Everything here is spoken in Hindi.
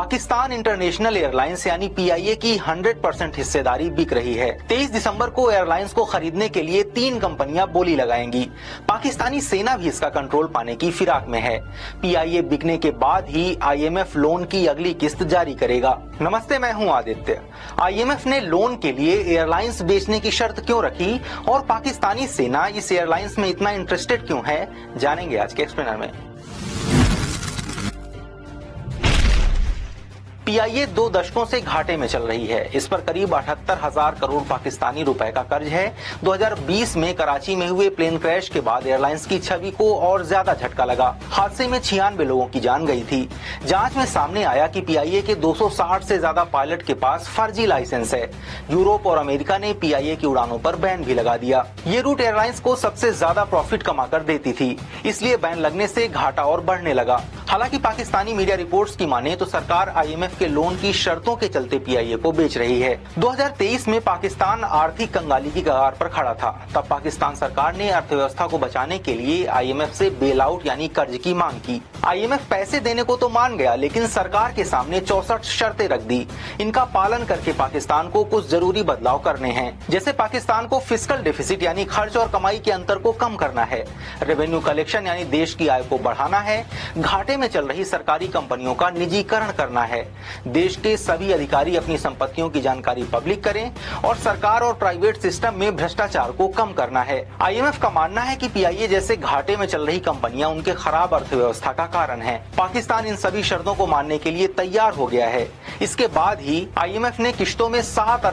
पाकिस्तान इंटरनेशनल एयरलाइंस यानी पीआईए की 100% हिस्सेदारी बिक रही है। 23 दिसंबर को एयरलाइंस को खरीदने के लिए 3 कंपनियां बोली लगाएंगी। पाकिस्तानी सेना भी इसका कंट्रोल पाने की फिराक में है। पीआईए बिकने के बाद ही आईएमएफ लोन की अगली किस्त जारी करेगा। नमस्ते, मैं हूं आदित्य। आईएमएफ ने लोन के लिए एयरलाइंस बेचने की शर्त क्यों रखी और पाकिस्तानी सेना इस एयरलाइंस में इतना इंटरेस्टेड क्यों है, जानेंगे आज के एक्सप्लेनर में। पीआईए 2 दशकों से घाटे में चल रही है। इस पर करीब 78,000 करोड़ पाकिस्तानी रुपए का कर्ज है। 2020 में कराची में हुए प्लेन क्रैश के बाद एयरलाइंस की छवि को और ज्यादा झटका लगा। हादसे में 96 लोगों की जान गई थी। जांच में सामने आया कि पीआईए के 260 से ज्यादा पायलट के पास फर्जी लाइसेंस है। यूरोप और अमेरिका ने पीआईए की उड़ानों पर बैन भी लगा दिया। ये रूट एयरलाइंस को सबसे ज्यादा प्रॉफिट कमाकर देती थी, इसलिए बैन लगने से घाटा और बढ़ने लगा। हालांकि पाकिस्तानी मीडिया रिपोर्ट्स की माने तो सरकार आईएमएफ के लोन की शर्तों के चलते पीआईए को बेच रही है। 2023 में पाकिस्तान आर्थिक कंगाली की कगार पर खड़ा था। तब पाकिस्तान सरकार ने अर्थव्यवस्था को बचाने के लिए आईएमएफ से बेल आउट यानी कर्ज की मांग की। आईएमएफ पैसे देने को तो मान गया, लेकिन सरकार के सामने 64 शर्तें रख दी। इनका पालन करके पाकिस्तान को कुछ जरूरी बदलाव करने हैं। जैसे पाकिस्तान को फिस्कल डेफिसिट यानी खर्च और कमाई के अंतर को कम करना है, रेवेन्यू कलेक्शन यानी देश की आय को बढ़ाना है, घाटे में चल रही सरकारी कंपनियों का निजीकरण करना है, देश के सभी अधिकारी अपनी संपत्तियों की जानकारी पब्लिक करें और सरकार और प्राइवेट सिस्टम में भ्रष्टाचार को कम करना है। आईएमएफ का मानना है कि पीआईए जैसे घाटे में चल रही कंपनियां उनके खराब अर्थव्यवस्था का कारण है। पाकिस्तान इन सभी शर्तों को मानने के लिए तैयार हो गया है। इसके बाद ही आईएमएफ ने किश्तों में 7